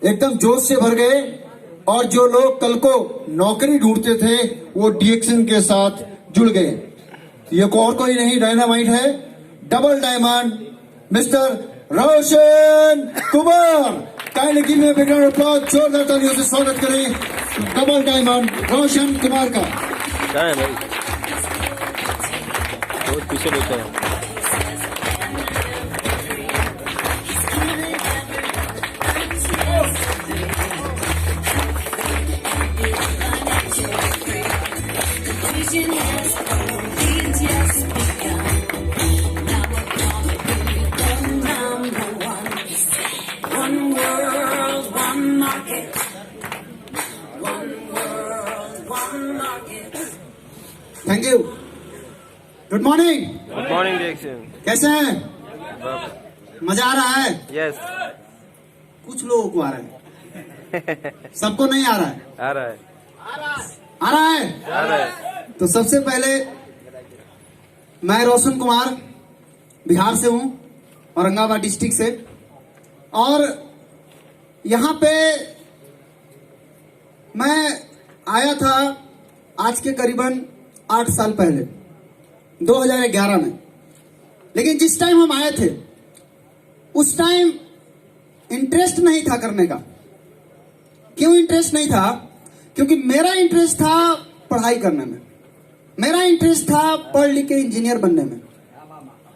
एकदम जोश से भर गए और जो लोग कल को नौकरी ढूंढते थे वो डीएक्शन के साथ जुड़ गए। ये और कोई नहीं, डायनामाइट है, double diamond mister Roshan Kumar. Kindly give me a big round of applause, जोरदार तालियों से स्वागत करें डबल डायमंड रोशन कुमार का। क्या है भाई, बहुत पीछे बैठे हैं। Thank you. Good morning. Good morning डिएक्शन। कैसे हैं? मजा आ रहा है? यस। कुछ लोगों को आ रहा है, सबको नहीं आ रहा है। आ रहा है, आ रहा है। आ रहा है। तो सबसे पहले मैं रोशन कुमार बिहार से हूं, औरंगाबाद डिस्ट्रिक्ट से, और यहां पे मैं आया था आज के करीबन 8 साल पहले 2011 में। लेकिन जिस टाइम हम आए थे उस टाइम इंटरेस्ट नहीं था करने का। क्यों इंटरेस्ट नहीं था? क्योंकि मेरा इंटरेस्ट था पढ़ाई करने में, मेरा इंटरेस्ट था पढ़ लिख के इंजीनियर बनने में,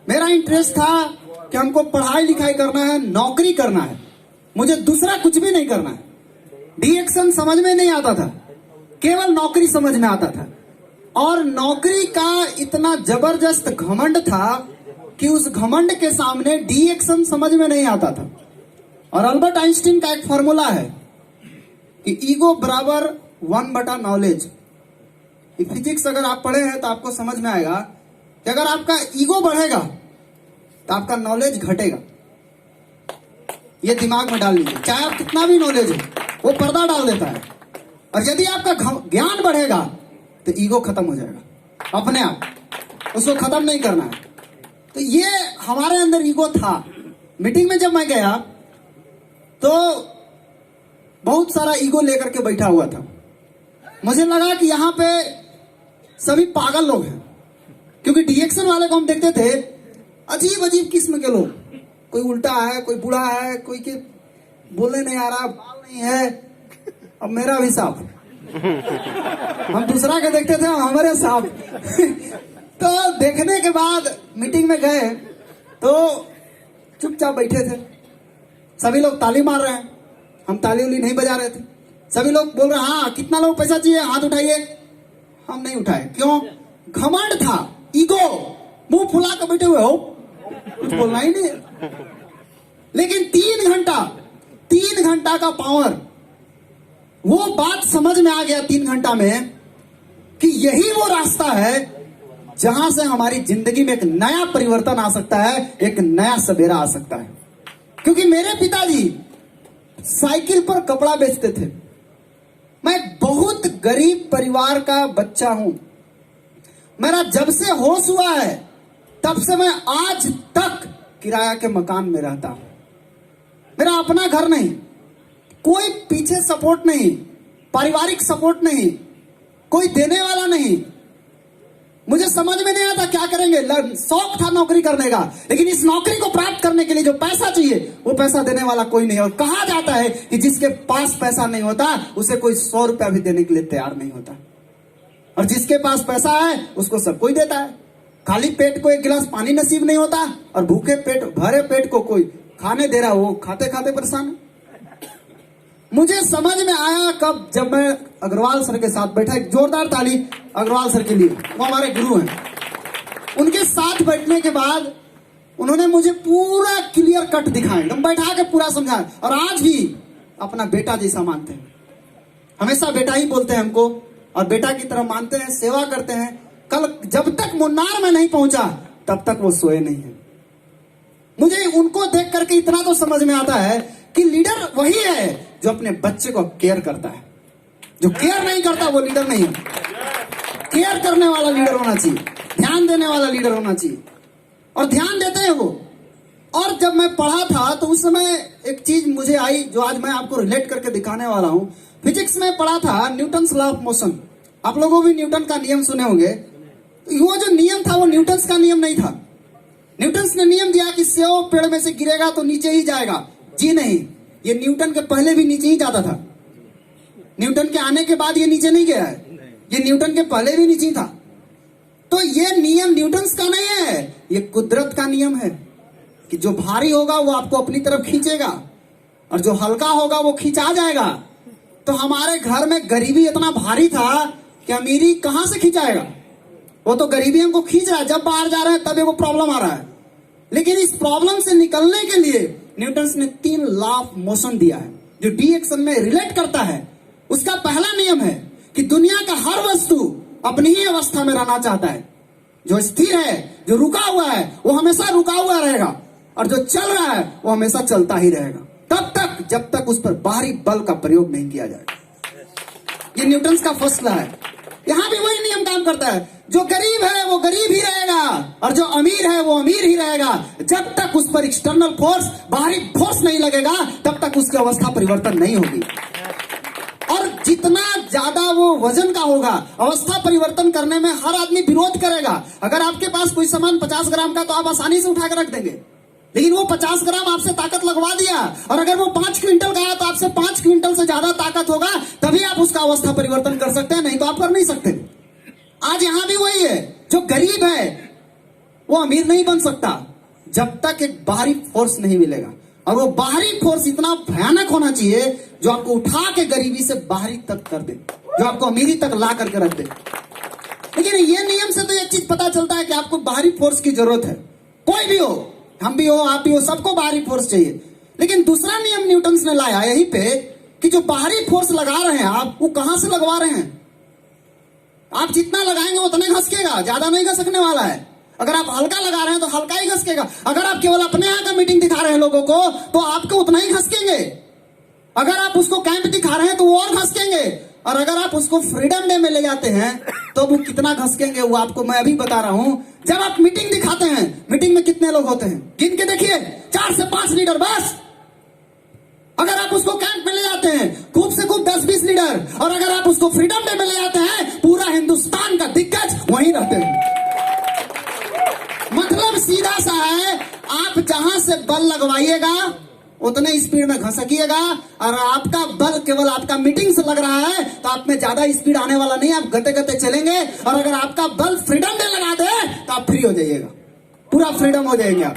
मेरा इंटरेस्ट था कि हमको पढ़ाई लिखाई करना है, नौकरी करना है, मुझे दूसरा कुछ भी नहीं करना है। डीएक्शन समझ में नहीं आता था, केवल नौकरी समझ में आता था। और नौकरी का इतना जबरदस्त घमंड था कि उस घमंड के सामने डीएक्शन समझ में नहीं आता था। और अल्बर्ट आइंस्टीन का एक फॉर्मूला है कि ईगो बराबर 1/नॉलेज। फिजिक्स अगर आप पढ़े हैं तो आपको समझ में आएगा कि अगर आपका ईगो बढ़ेगा तो आपका नॉलेज घटेगा। ये दिमाग में डाल लीजिए, चाहे आप कितना भी नॉलेज है वो पर्दा डाल देता है। और यदि आपका ज्ञान बढ़ेगा तो ईगो खत्म हो जाएगा अपने आप, उसको खत्म नहीं करना है। तो ये हमारे अंदर ईगो था। मीटिंग में जब मैं गया तो बहुत सारा ईगो लेकर के बैठा हुआ था। मुझे लगा कि यहाँ पे सभी पागल लोग हैं, क्योंकि डीएक्शन वाले को हम देखते थे अजीब अजीब किस्म के लोग, कोई उल्टा है, कोई बूढ़ा है, कोई के बोलने नहीं आ रहा, बाल नहीं है। अब मेरा भी साफ, हम दूसरा के देखते थे हमारे साफ। तो देखने के बाद मीटिंग में गए तो चुपचाप बैठे थे। सभी लोग ताली मार रहे हैं, हम ताली उली नहीं बजा रहे थे। सभी लोग बोल रहे हैं हाँ कितना लोग पैसा चाहिए, हाथ उठाइए। हम नहीं उठाए। क्यों? घमंड था, ईगो, मुंह फुला कर बैठे हुए हो, कुछ बोलना ही नहीं। लेकिन 3 घंटा का पावर, वो बात समझ में आ गया 3 घंटा में कि यही वो रास्ता है जहां से हमारी जिंदगी में एक नया परिवर्तन आ सकता है, एक नया सवेरा आ सकता है। क्योंकि मेरे पिताजी साइकिल पर कपड़ा बेचते थे। मैं बहुत गरीब परिवार का बच्चा हूं। मेरा जब से होश हुआ है तब से मैं आज तक किराया के मकान में रहता हूं। मेरा अपना घर नहीं, कोई पीछे सपोर्ट नहीं, पारिवारिक सपोर्ट नहीं, कोई देने वाला नहीं। मुझे समझ में नहीं आता क्या करेंगे। शौक था नौकरी करने का, लेकिन इस नौकरी को प्राप्त करने के लिए जो पैसा चाहिए वो पैसा देने वाला कोई नहीं। और कहा जाता है कि जिसके पास पैसा नहीं होता उसे कोई 100 रुपया भी देने के लिए तैयार नहीं होता, और जिसके पास पैसा है उसको सब कोई देता है। खाली पेट को 1 गिलास पानी नसीब नहीं होता, और भूखे पेट भरे पेट को कोई खाने दे रहा, वो खाते खाते परेशान। मुझे समझ में आया कब, जब मैं अग्रवाल सर के साथ बैठा। एक जोरदार ताली अग्रवाल सर के लिए, वो हमारे गुरु हैं। उनके साथ बैठने के बाद उन्होंने मुझे पूरा क्लियर कट दिखाया, एकदम बैठा के पूरा समझाया। और आज भी अपना बेटा जैसा मानते हैं, हमेशा बेटा ही बोलते हैं हमको, और बेटा की तरह मानते हैं, सेवा करते हैं। कल जब तक मुन्नार में नहीं पहुंचा तब तक वो सोए नहीं है। मुझे उनको देख करके इतना तो समझ में आता है कि लीडर वही है जो अपने बच्चे को केयर करता है। जो केयर नहीं करता वो लीडर नहीं है। केयर करने वाला लीडर होना चाहिए, ध्यान देने वाला लीडर होना चाहिए। और ध्यान देते हैं वो, और जब मैं पढ़ा था तो उस समय एक चीज मुझे आई जो आज मैं आपको रिलेट करके दिखाने वाला हूं। फिजिक्स में पढ़ा था न्यूटन्स लॉ ऑफ मोशन। आप लोगों भी न्यूटन का नियम सुने होंगे। वो जो नियम था वो न्यूटन्स का नियम नहीं था। न्यूटन्स ने नियम दिया कि सेव पेड़ में से गिरेगा तो नीचे ही जाएगा। जी नहीं, ये न्यूटन के पहले भी नीचे ही जाता था। न्यूटन के आने के बाद ये नीचे नहीं गया है, ये न्यूटन के पहले भी नीचे ही था। तो ये नियम न्यूटन्स का नहीं है, ये कुदरत का नियम है कि जो भारी होगा वो आपको अपनी तरफ खींचेगा और जो हल्का होगा वो खींचा जाएगा। तो हमारे घर में गरीबी इतना भारी था कि अमीरी कहां से खींचाएगा? वो तो गरीबी हमको खींच रहा है। जब बाहर जा रहे हैं तब वो प्रॉब्लम आ रहा है। लेकिन इस प्रॉब्लम से निकलने के लिए न्यूटन ने 3 लॉ ऑफ मोशन दिया है जो डी एक्शन में रिलेट करता है। उसका पहला नियम है कि दुनिया का हर वस्तु अपनी ही अवस्था में रहना चाहता है। जो स्थिर है, जो रुका हुआ है, वो हमेशा रुका हुआ रहेगा और जो चल रहा है वो हमेशा चलता ही रहेगा तब तक जब तक उस पर बाहरी बल का प्रयोग नहीं किया जाएगा। ये न्यूटन का फर्स्ट लॉ है। यहां भी वही नियम काम करता है। जो गरीब है वो गरीब ही रहेगा और जो अमीर है वो अमीर ही रहेगा। जब तक उस पर एक्सटर्नल फोर्स, बाहरी फोर्स नहीं लगेगा तब तक उसकी अवस्था परिवर्तन नहीं होगी। और जितना ज्यादा वो वजन का होगा, अवस्था परिवर्तन करने में हर आदमी विरोध करेगा। अगर आपके पास कोई सामान 50 ग्राम का तो आप आसानी से उठा कर रख देंगे, लेकिन वो 50 ग्राम आपसे ताकत लगवा दिया और अगर वो 5 क्विंटल का है तो आपसे 5 क्विंटल से ज्यादा ताकत होगा, तभी आप उसका अवस्था परिवर्तन कर सकते हैं, नहीं तो आप कर नहीं सकते। आज यहां भी वही है। जो गरीब है वो अमीर नहीं बन सकता जब तक एक बाहरी फोर्स नहीं मिलेगा। और वो बाहरी फोर्स इतना भयानक होना चाहिए जो आपको उठा के गरीबी से बाहरी तक कर दे, जो आपको अमीरी तक ला करके रख दे। लेकिन ये नियम से तो एक चीज पता चलता है कि आपको बाहरी फोर्स की जरूरत है। कोई भी हो, हम भी हो, आप भी हो, सबको बाहरी फोर्स चाहिए। लेकिन दूसरा नियम न्यूटन ने लाया यहीं पे कि जो बाहरी फोर्स लगा रहे हैं आप, वो कहां से लगवा रहे हैं? आप जितना लगाएंगे उतना घसकेगा, ज्यादा नहीं घसकने वाला है। अगर आप हल्का लगा रहे हैं तो हल्का ही घसकेगा। अगर आप केवल अपने यहाँ का मीटिंग दिखा रहे हैं लोगों को तो आपको उतना ही घसकेंगे। अगर आप उसको कैंप दिखा रहे हैं तो वो और घसकेंगे। और अगर आप उसको फ्रीडम डे में ले जाते हैं तो वो कितना घसकेंगे वो आपको मैं अभी बता रहा हूं। जब आप मीटिंग दिखाते हैं, मीटिंग में कितने लोग होते हैं गिन के देखिए, 4 से 5 लीडर बस। अगर आप उसको कैंप में ले जाते हैं खूब से खूब 10-20 लीडर, और अगर आप उसको फ्रीडम डे में ले जाते हैं पूरा हिंदुस्तान का दिग्गज वहीं रहते हैं। मतलब सीधा सा है, आप जहां से बल लगवाइएगा उतने स्पीड में घसकिएगा। और आपका बल केवल आपका मीटिंग से लग रहा है तो आप में ज्यादा स्पीड आने वाला नहीं, आप गते गते चलेंगे। और अगर आपका बल फ्रीडम डे लगा दे तो आप फ्री हो जाइएगा, पूरा फ्रीडम हो जाएंगे आप।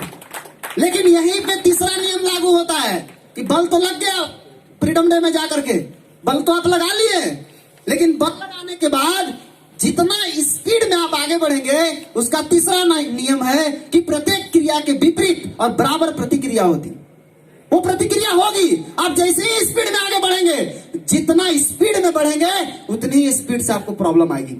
लेकिन यहीं पे तीसरा नियम लागू होता है कि बल तो लग गया फ्रीडम डे में जाकर के, बल तो आप लगा लिए, लेकिन बल लगाने के बाद जितना स्पीड में आप आगे बढ़ेंगे उसका तीसरा नियम है कि प्रत्येक क्रिया के विपरीत और बराबर प्रतिक्रिया होती। वो प्रतिक्रिया होगी। आप जैसे ही स्पीड में आगे बढ़ेंगे, जितना स्पीड में बढ़ेंगे उतनी ही स्पीड से आपको प्रॉब्लम आएगी।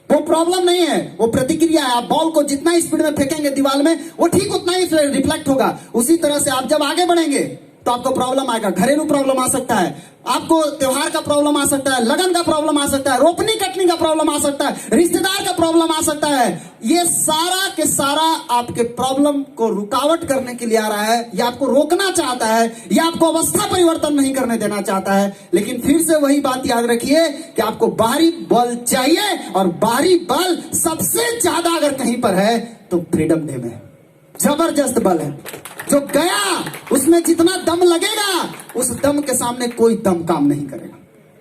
वो प्रॉब्लम नहीं है, वो प्रतिक्रिया है। आप बॉल को जितना स्पीड में फेंकेंगे दीवार में वो ठीक उतना ही रिफ्लेक्ट होगा। उसी तरह से आप जब आगे बढ़ेंगे तो आपको प्रॉब्लम आएगा। घरेलू प्रॉब्लम आ सकता है, आपको त्योहार का प्रॉब्लम आ सकता है, लगन का प्रॉब्लम आ सकता है, रोपनी कटनी का प्रॉब्लम आ सकता है, रिश्तेदार का प्रॉब्लम आ सकता है। ये सारा के सारा आपके प्रॉब्लम को रुकावट करने के लिए आ रहा है, या आपको रोकना चाहता है, या आपको अवस्था परिवर्तन नहीं करने देना चाहता है। लेकिन फिर से वही बात याद रखिए कि आपको बाहरी बल चाहिए, और बाहरी बल सबसे ज्यादा अगर कहीं पर है तो फ्रीडम डे में जबरदस्त बल है। जो गया उसमें जितना दम लगेगा उस दम के सामने कोई दम काम नहीं करेगा,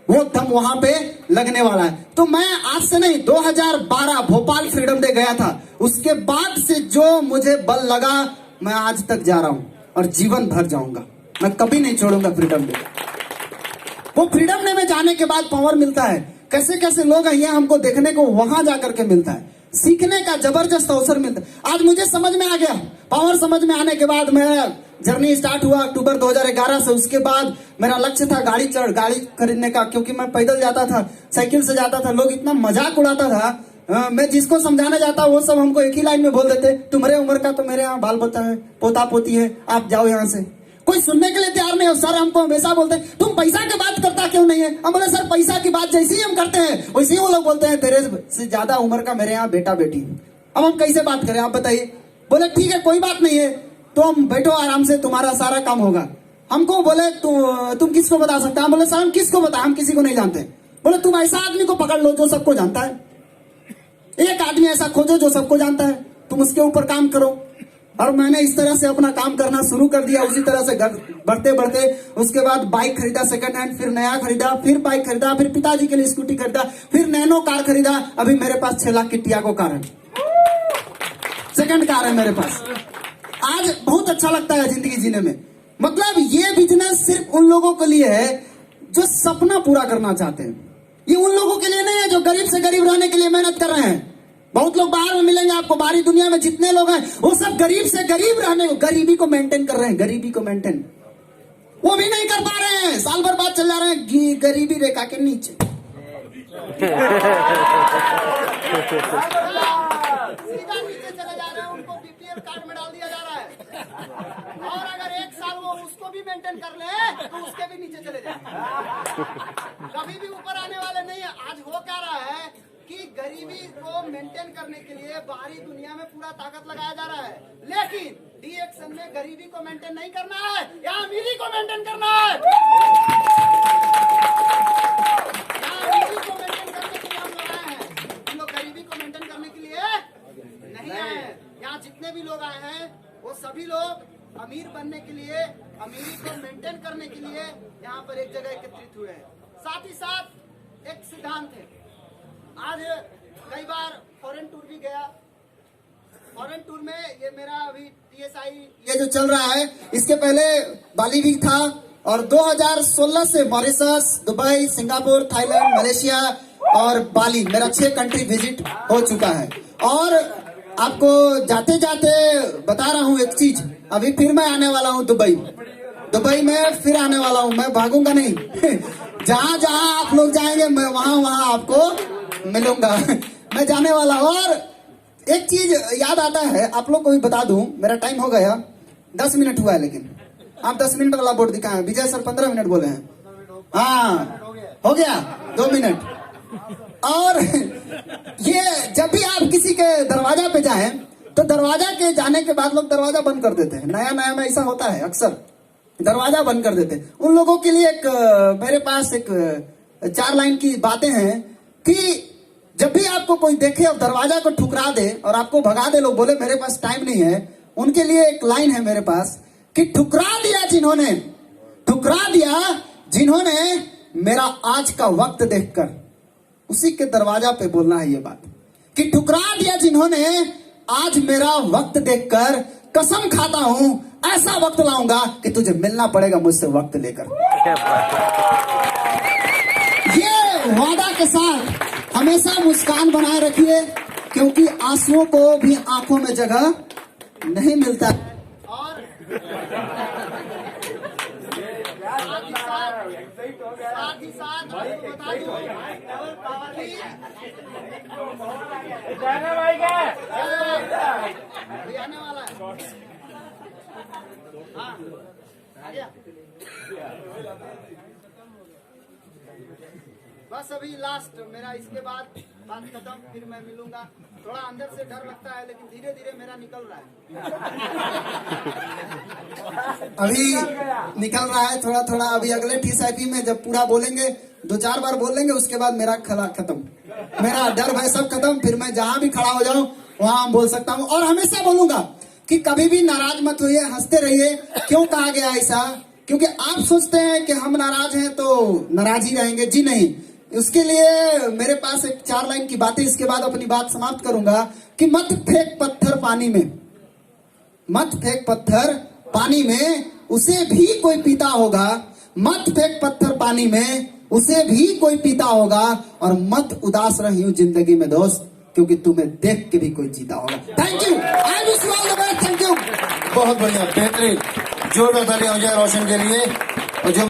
वो दम वहां पे लगने वाला है। तो मैं आज से नहीं, 2012 भोपाल फ्रीडम डे गया था, उसके बाद से जो मुझे बल लगा मैं आज तक जा रहा हूं और जीवन भर जाऊंगा, मैं कभी नहीं छोड़ूंगा फ्रीडम डे। वो फ्रीडम डे में जाने के बाद पावर मिलता है। कैसे कैसे लोग हैं ये हमको देखने को वहां जाकर के मिलता है, सीखने का जबरदस्त अवसर मिलता है। आज मुझे समझ में आ गया, पावर समझ में आने के बाद मेरा जर्नी स्टार्ट हुआ अक्टूबर 2011 से। उसके बाद मेरा लक्ष्य था गाड़ी खरीदने का, क्योंकि मैं पैदल जाता था, साइकिल से जाता था, लोग इतना मजाक उड़ाता था। मैं जिसको समझाने जाता वो सब हमको एक ही लाइन में बोल देते, तुम्हारे उम्र का तो मेरे यहाँ बाल बच्चा है, पोता पोती है, आप जाओ यहाँ से। कोई सुनने के लिए तैयार नहीं हो। सर हमको हमेशा बोलते हैं तुम पैसा की बात करता क्यों नहीं है। हम बोले सर पैसा की बात जैसे ही हम करते हैं वैसे ही वो लोग बोलते हैं तेरे से ज्यादा उम्र का मेरे यहाँ बेटा बेटी है। अब हम कैसे बात करें आप बताइए। बोले ठीक है कोई बात नहीं है, तुम बैठो आराम से, तुम्हारा सारा काम होगा। हमको बोले तुम किसको बता सकते हैं? हम बोले सर हम किसको बता, हम किसी को नहीं जानते। बोले तुम ऐसा आदमी को पकड़ लो जो सबको जानता है, एक आदमी ऐसा खोजो जो सबको जानता है, तुम उसके ऊपर काम करो। और मैंने इस तरह से अपना काम करना शुरू कर दिया। उसी तरह से बढ़ते बढ़ते उसके बाद बाइक खरीदा सेकंड हैंड, फिर नया खरीदा, फिर बाइक खरीदा, फिर पिताजी के लिए स्कूटी खरीदा, फिर नैनो कार खरीदा। अभी मेरे पास 6 लाख की टियागो कार है, सेकंड कार है मेरे पास। आज बहुत अच्छा लगता है जिंदगी जीने में। मतलब ये बिजनेस सिर्फ उन लोगों के लिए है जो सपना पूरा करना चाहते हैं। ये उन लोगों के लिए नहीं है जो गरीब से गरीब रहने के लिए मेहनत कर रहे हैं। बहुत लोग बाहर में मिलेंगे आपको, बाहरी दुनिया में जितने लोग हैं वो सब गरीब से गरीब रहने को, गरीबी को मेंटेन कर रहे हैं, गरीबी को मेंटेन वो भी नहीं कर पा रहे हैं, साल भर बाद चल जा रहे हैं गरीबी रेखा के नीचे। सीधा नीचे चले जा रहे हैं, उनको बीपीएल कार्ड में डाल दिया जा रहा है। और अगर एक साल वो उसको भी मेंटेन कर ले तो उसके भी नीचे चले जाए, कभी भी ऊपर आने वाले नहीं है। आज हो क्या रहा है कि गरीबी को मेंटेन करने के लिए बाहरी दुनिया में पूरा ताकत लगाया जा रहा है, लेकिन डी एक्शन में गरीबी को मेंटेन नहीं करना है, या अमीरी को मेंटेन करना है। अमीरी को मेंटेन करने के लिए हम लोग आए हैं, हम लोग गरीबी को मेंटेन करने के लिए नहीं आए हैं। यहाँ जितने भी लोग आए हैं वो सभी लोग अमीर बनने के लिए, अमीरी को मेंटेन करने के लिए यहाँ पर एक जगह एकत्रित हुए हैं। साथ ही साथ एक सिद्धांत है। आज कई बार फॉरेन टूर भी गया, फॉरेन टूर में ये मेरा अभी TSI ये जो चल रहा है, इसके पहले बाली भी था, और 2016 से Mauritius, Dubai, Singapore, Thailand, Malaysia और बाली, मेरा 6 कंट्री विजिट हो चुका है। और आपको जाते जाते बता रहा हूँ एक चीज, अभी फिर मैं आने वाला हूँ दुबई में फिर आने वाला हूँ, मैं भागूंगा नहीं। जहाँ जहाँ आप लोग जाएंगे मैं वहाँ आपको मिलूंगा। मैं जाने वाला हूँ। और एक चीज याद आता है, आप लोग को भी बता दूं, मेरा टाइम हो गया, 10 मिनट हुआ है, लेकिन आप 10 मिनट वाला बोर्ड दिखाए, विजय सर 15 मिनट बोले हैं। हाँ हो गया 2 मिनट। और ये जब भी आप किसी के दरवाजा पे जाएं तो दरवाजा के जाने के बाद लोग दरवाजा बंद कर देते हैं। नया नया में ऐसा होता है, अक्सर दरवाजा बंद कर देते हैं। उन लोगों के लिए मेरे पास एक 4 लाइन की बातें हैं कि जब भी आपको कोई देखे और दरवाजा को ठुकरा दे और आपको भगा दे, लोग बोले मेरे पास टाइम नहीं है, उनके लिए एक लाइन है मेरे पास कि ठुकरा दिया जिन्होंने मेरा आज का वक्त देखकर, उसी के दरवाजा पे बोलना है ये बात कि ठुकरा दिया जिन्होंने आज मेरा वक्त देखकर, कसम खाता हूं ऐसा वक्त लाऊंगा कि तुझे मिलना पड़ेगा मुझसे वक्त लेकर। ये वादा के साथ हमेशा मुस्कान बनाए रखिए, क्योंकि आंसुओं को भी आंखों में जगह नहीं मिलता। और साथ ही साथ आपको बता दूं कि आने वाला है। हाँ आ गया। बस अभी लास्ट मेरा, इसके बाद बात खत्म, फिर मैं मिलूंगा। थोड़ा अंदर से डर लगता है, लेकिन धीरे धीरे मेरा निकल रहा है। अभी निकल रहा है थोड़ा थोड़ा। अभी अगले TSIP में जब पूरा बोलेंगे, 2-4 बार बोल लेंगे, उसके बाद मेरा खत्म, मेरा डर भय सब खत्म। फिर मैं जहां भी खड़ा हो जाऊं वहां बोल सकता हूं। और हमेशा बोलूंगा कि कभी भी नाराज मत होइए, हंसते रहिए। क्यों कहा गया ऐसा? क्योंकि आप सोचते हैं कि हम नाराज हैं तो नाराज ही रहेंगे। जी नहीं, उसके लिए मेरे पास एक 4 लाइन की बातें, इसके बाद अपनी बात समाप्त करूंगा कि मत फेंक पत्थर पानी में, मत फेंक पत्थर पानी में, उसे भी कोई पीता होगा। मत फेंक पत्थर पानी में, उसे भी कोई पीता होगा। और मत उदास रहियो जिंदगी में दोस्त, क्योंकि तुम्हें देख के भी कोई जीता होगा। Thank you, I wish you all the best. Thank you. बहुत बढ़िया, बेहतरीन, जोरदार तालियां हो जाए रोशन के लिए। और जो